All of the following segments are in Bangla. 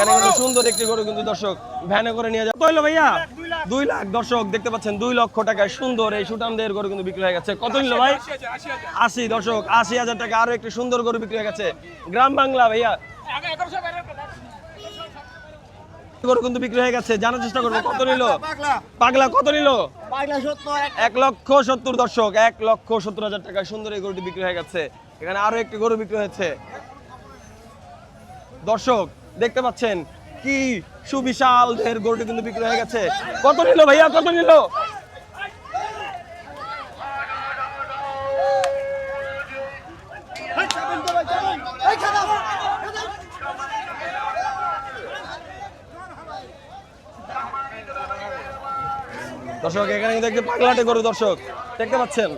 এখানে কিন্তু সুন্দর একটি গরু কিন্তু দর্শক ভ্যানে করে নিয়ে যাবে। কত হলো ভাইয়া? 2 লাখ। দর্শক দেখতে পাচ্ছেন 2 লক্ষ টাকায় সুন্দর এই সুঠামদের গরু কিন্তু বিক্রি হয়ে গেছে। কত নিল ভাই? 80। দর্শক 80,000 টাকা আরো একটি সুন্দর গরু বিক্রি হয়ে গেছে। গ্রাম বাংলা ভাইয়া গরু কিন্তু বিক্রি হয়ে গেছে, জানার চেষ্টা করবো কত নিল। পাগলা কত নিল? 1,70,000। দর্শক 1,70,000 টাকায় সুন্দর এই গরুটি বিক্রি হয়ে গেছে। এখানে আরো একটি গরু বিক্রি হয়েছে। দর্শক দেখতে পাচ্ছেন কি সুবিশাল দেহের গরুটি কিন্তু বিক্রি হয়ে গেছে। কত নিল ভাইয়া? কত নিল? দর্শক এখানে কিন্তু একটি পাগলাটে গরু দর্শক দেখতে পাচ্ছেন।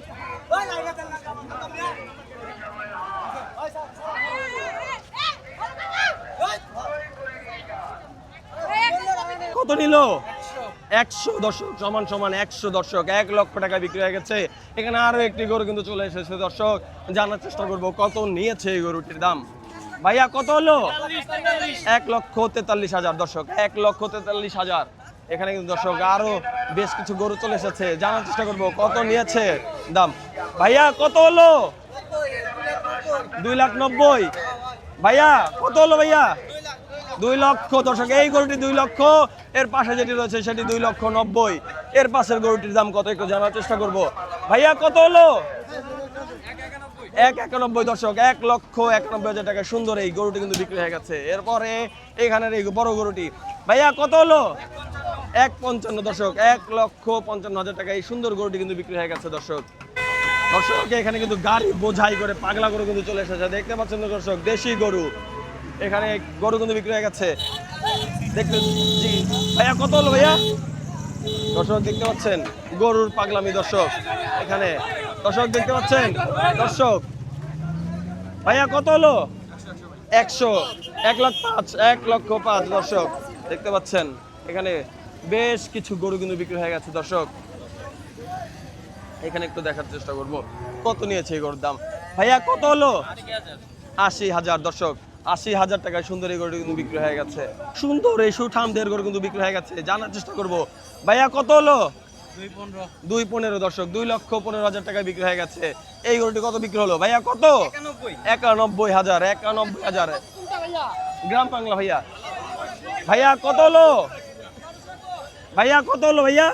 কত নিল? 100। দর্শক সমান সমান 100। দর্শক 1 লক্ষ টাকা বিক্রি হয়ে গেছে। এখানে আরো একটি গরু কিন্তু চলে এসেছে। দর্শক জানার চেষ্টা করবো কত নিয়েছে এই গরুটির দাম। ভাইয়া কত হলো? 1,43,000। দর্শক 1,43,000। এখানে কিন্তু দর্শক আরো বেশ কিছু গরু চলে এসেছে, জানার চেষ্টা করবো কত নিয়েছে দাম। ভাইয়া কত হলো? 2,90,000। ভাইয়া কত হলো ভাইয়া? 2 লক্ষ। দর্শক এই গরুটি 2 লক্ষ। এর পাশে যেটি রয়েছে সেটি 2,90,000। এর পাশের গরুটির দাম কত একটু জানার চেষ্টা করব। ভাইয়া কত হলো? 1,91,000। দর্শক 1,91,000 টাকা সুন্দর এই গরুটি কিন্তু বিক্রি হয়ে গেছে। এরপরে এখানের এই বড় গরুটি ভাইয়া কত হলো? 1,55,000। দর্শক 1,55,000 টাকা এই সুন্দর গরুটি কিন্তু বিক্রি হয়ে গেছে। দর্শক এখানে কিন্তু গাড়ি বোঝাই করে পাগলা গরু কিন্তু চলে এসেছে, দেখতে পাচ্ছেন দর্শক দেশি গরু। এখানে গরু কিন্তু বিক্রি হয়ে গেছে দেখতে। জি ভাইয়া কত হলো ভাইয়া? দর্শক দেখতে পাচ্ছেন গরুর পাগলামি। দর্শক এখানে দর্শক দেখতে পাচ্ছেন। দর্শক ভাইয়া কত হলো? 100। 1,05,000। 1,05,000। দর্শক দেখতে পাচ্ছেন এখানে বেশ কিছু গরু কিন্তু বিক্রি হয়ে গেছে। দর্শক এখানে একটু দেখার চেষ্টা করব কত নিয়েছে এই গরুর দাম। ভাইয়া কত হলো? 80,000। দর্শক 80,000 টাকায় সুন্দর এই গরু কিন্তু বিক্রি হয়ে গেছে। সুন্দর এই সুঠামদের গরু কিন্তু বিক্রি হয়ে গেছে, জানার চেষ্টা করব ভাইয়া কত হলো? 2,15,000। দর্শক 2,15,000 টাকায় বিক্রি হয়ে গেছে। এই গরুটি কত বিক্রি হলো ভাইয়া? কত? 91,000। 91,000। গ্রাম বাংলা ভাইয়া ভাইয়া কত হলো? ভাইয়া কত হলো ভাইয়া?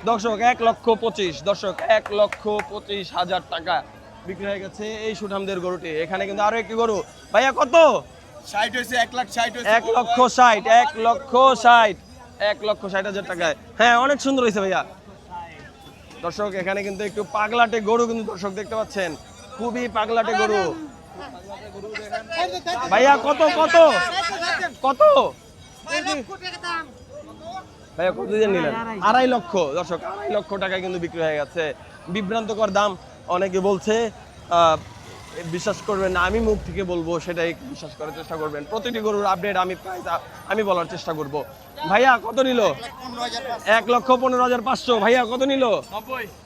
দর্শক 1,25,000। দর্শক 1,25,000 টাকা বিক্রি হয়ে গেছে এই সুঠামদের গরুটি। এখানে কিন্তু আরো একটি গরু ভাইয়া কত? 1,60,000। 1,60,000। 1,60,000। 1,60,000 টাকায়। হ্যাঁ অনেক সুন্দর হয়েছে ভাইয়া। দর্শক এখানে কিন্তু একটু পাগলাটে গরু কিন্তু দর্শক দেখতে পাচ্ছেন, খুবই পাগলাটে গরু। ভাইয়া কত কত কত? ভাইয়া কত দিয়ে নিলেন? 2.5 লক্ষ। দর্শক 2.5 লক্ষ টাকায় কিন্তু বিক্রি হয়ে গেছে। বিভ্রান্তকর দাম অনেকে বলছে, বিশ্বাস করবেন না, আমি মুখ থেকে বলবো সেটাই বিশ্বাস করার চেষ্টা করবেন। প্রতিটি গরুর আপডেট আমি বলার চেষ্টা করব। ভাইয়া কত নিল? 1,15,500। ভাইয়া কত নিল?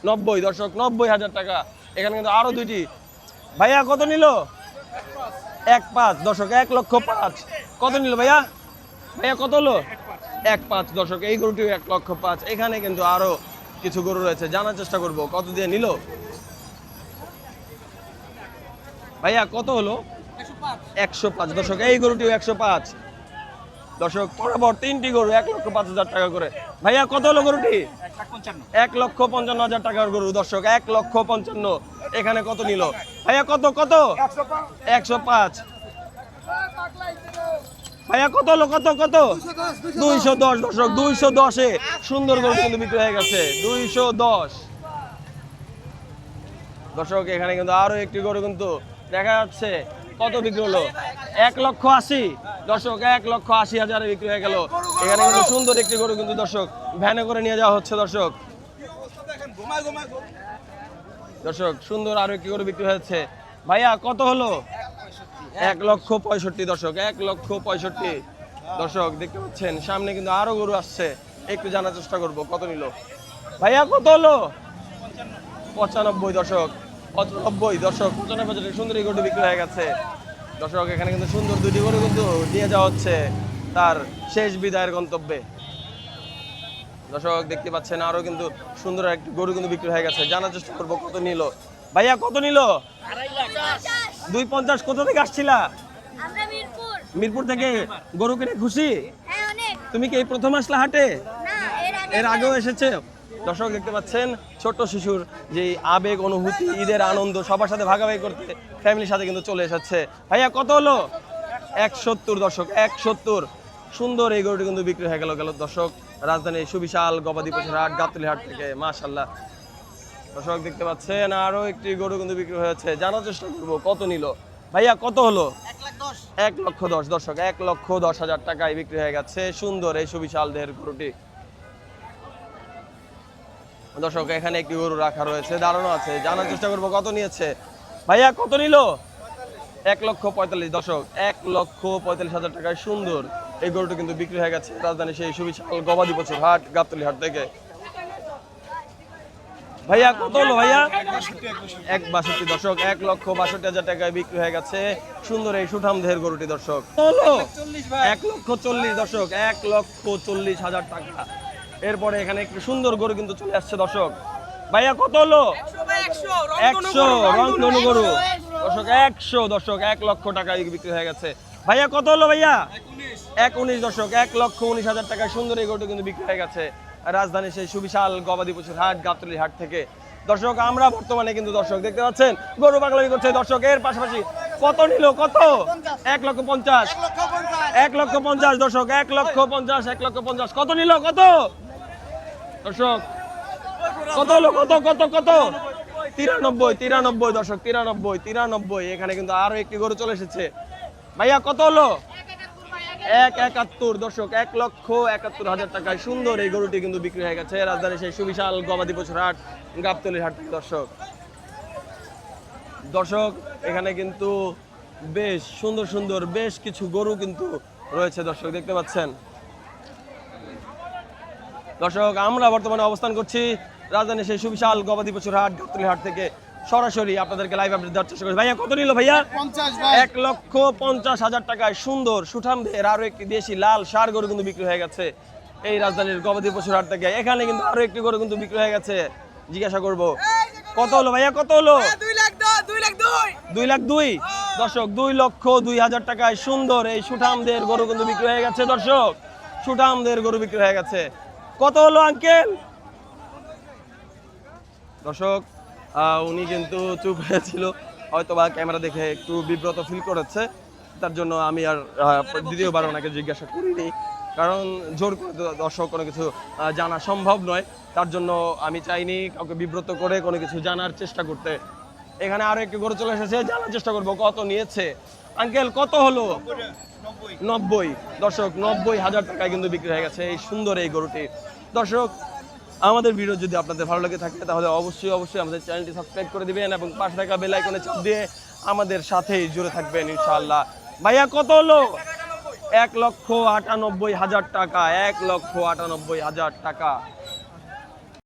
90। দর্শক 90,000 টাকা। এখানে কিন্তু আরো দুইটি ভাইয়া কত নিল? 1,5,000। দর্শক 1,05,000। কত নিল ভাইয়া? ভাইয়া কত হলো? 1,5,000। দর্শক এই গরুটিও 1,05,000। এখানে কিন্তু আরো কিছু গরু রয়েছে, জানার চেষ্টা করব কত দিয়ে নিল। ভাইয়া কত হলো? 105। দর্শক এই গরুটিও 105। দর্শক বরাবর তিনটি গরু 1,05,000 টাকা করে। ভাইয়া কত হলো গরুটি? 1,55,000 টাকার গরু। দর্শক 1,55,000। এখানে কত নিল ভাইয়া? কত কত? 105। ভাইয়া কত হলো? কত কত? 210। দর্শক 210-এ সুন্দর গরু কিন্তু বিক্রি হয়ে গেছে। 210। দর্শক এখানে কিন্তু আরো একটি গরু কিন্তু দেখা যাচ্ছে। কত বিক্রি হলো? 1,80,000। দর্শক 1,80,000 বিক্রি হয়ে গেল। এখানে কিন্তু সুন্দর একটি গরু কিন্তু দর্শক ভ্যানে করে নিয়ে যাওয়া হচ্ছে। দর্শক সুন্দর আরো একটি গরু বিক্রি হয়েছে। ভাইয়া কত হলো? 1,65,000। দর্শক 1,65,000। দর্শক দেখতে পাচ্ছেন সামনে কিন্তু আরো গরু আসছে, একটু জানার চেষ্টা করব কত নিল। ভাইয়া কত হলো? 95। দর্শক 95। দর্শক 95,000 সুন্দর এই গরুটি বিক্রি হয়ে গেছে। দর্শক এখানে কিন্তু সুন্দর দুটি গরু কিন্তু নিয়ে যাওয়া হচ্ছে তার শেষ বিদায়ের গন্তব্যে। দর্শক দেখতে পাচ্ছেন আরো কিন্তু সুন্দর একটি গরু কিন্তু বিক্রি হয়ে গেছে। জানার চেষ্টা করবো কত নিল। ভাইয়া কত নিল? 250। কোথা থেকে আসছিলা? আমরা মিরপুর। মিরপুর থেকে। গরু কিনে খুশি? হ্যাঁ অনেক। তুমি কি এই প্রথম আসলা হাটে? না এর আগেও এসেছে? দর্শক দেখতে পাচ্ছেন ছোট্ট শিশুর যে আবেগ অনুভূতি, ঈদের আনন্দ সবার সাথে ভাগাভাগি করতে ফ্যামিলির সাথে কিন্তু চলে এসেছে। ভাইয়া কত হলো? 170। দর্শক 170। সুন্দর এই গরুটি কিন্তু বিক্রি হয়ে গেল দর্শক রাজধানীর সুবিশাল গবাদি পশুর হাট গাবতলী হাট থেকে। মাশাআল্লাহ। দর্শক দেখতে পাচ্ছেন আরো একটি গরু কিন্তু বিক্রি হয়েছে। জানার চেষ্টা করবো কত নিল। ভাইয়া কত হলো? 1,10,000। দর্শক 1,10,000 টাকায় বিক্রি হয়ে গেছে সুন্দর এই সুবিশাল দেহের গরুটি। দর্শক এখানে একটি গরু রাখা রয়েছে, দাঁড়ানো আছে। জানার চেষ্টা করবো কত নিয়েছে। ভাইয়া কত নিল? 1,45,000। দর্শক 1,45,000 টাকায় সুন্দর এই গরুটি কিন্তু বিক্রি হয়ে গেছে রাজধানী সেই সুবিশাল গবাদি পশুর হাট গাবতলী হাট থেকে। ভাইয়া কত হলো ভাইয়া? 1,62। দর্শক 1,62,000 টাকায় বিক্রি হয়ে গেছে সুন্দর এই সুঠাম দেহের গরুটি। দর্শক হলো 1,40,000। দর্শক 1,40,000 টাকা। এরপরে এখানে একটু সুন্দর গরু কিন্তু চলে আসছে। দর্শক ভাইয়া কত হলো? 100। রংধনু গরু। দর্শক 100। দর্শক 1,00,000 টাকায় বিক্রি হয়ে গেছে। ভাইয়া কত হলো ভাইয়া? 19। দর্শক 1,19,000 টাকায় সুন্দর এই গরুটি কিন্তু বিক্রি হয়ে গেছে রাজধানী সেই সুবিশাল গবাদি পশুর হাট গাবতলী হাট থেকে। দর্শক আমরা বর্তমানে কিন্তু দর্শক দেখতে পাচ্ছেন গরু পাগলামি করছে। দর্শক এর পাশাপাশি কত নিল? কত? 1,50,000। 1,50,000। দর্শক 1,50,000। 1,50,000। কত নিল? কত? দর্শক কত হলো? কত কত কত? 93। দর্শক 93। এখানে কিন্তু আরো একটি গরু চলে এসেছে। ভাইয়া কত হলো? 1,71। দর্শক 1,71,000 টাকায় সুন্দর এই গরুটি কিন্তু বিক্রি হয়ে গেছে রাজধানী সেই সুবিশাল গবাদি পশুর হাট গাবতলী হাট থেকে। দর্শক এখানে কিন্তু বেশ সুন্দর সুন্দর বেশ কিছু গরু কিন্তু রয়েছে। দর্শক দেখতে পাচ্ছেন। দর্শক আমরা বর্তমানে অবস্থান করছি রাজধানী সেই সুবিশাল গবাদি পশুর হাট গাবতলী হাট থেকে সরাসরি আপনাদেরকে লাইভ আপডেট দেওয়ার চেষ্টা করি। ভাইয়া কত নিল ভাইয়া? 1,50,000 টাকায় সুন্দর সুঠাম দেহের আরো একটি দেশি লাল ষাঁড় গরু কিন্তু বিক্রি হয়ে গেছে এই রাজধানীর গবাদি পশুর হাট থেকে। এখানে কিন্তু আরো একটি গরু কিন্তু বিক্রি হয়ে গেছে। জিজ্ঞাসা করব কত হলো ভাইয়া? কত হলো? 2,02,000। দর্শক 2,02,000 টাকায় সুন্দর এই সুঠাম দেহের গরু কিন্তু বিক্রি হয়ে গেছে। দর্শক সুঠাম দেহের গরু বিক্রি হয়ে গেছে। কত হলো আঙ্কেল? দর্শক উনি কিন্তু চুপ হয়েছিল, হয়তো বা ক্যামেরা দেখে একটু বিব্রত ফিল করেছে, তার জন্য আমি আর দ্বিতীয়বার ওনাকে জিজ্ঞাসা করিনি, কারণ জোর করে দর্শক কোনো কিছু জানা সম্ভব নয়। তার জন্য আমি চাইনি কাউকে বিব্রত করে কোনো কিছু জানার চেষ্টা করতে। এখানে আরো একটি গরু চলে এসেছে, জানার চেষ্টা করবো কত নিয়েছে। আঙ্কেল কত হলো? 90। দর্শক 90,000 টাকায় কিন্তু বিক্রি হয়ে গেছে এই সুন্দর এই গরুটি। দর্শক আমাদের ভিডিও যদি আপনাদের ভালো লাগে থাকে তাহলে অবশ্যই আমাদের চ্যানেলটি সাবস্ক্রাইব করে দিবেন এবং পাশে থাকা বেল আইকনে চাপ দিয়ে আমাদের সাথেই জুড়ে থাকবেন ইনশাআল্লাহ। ভাইয়া কত হলো? 1,98,000 টাকা। 1,98,000 টাকা।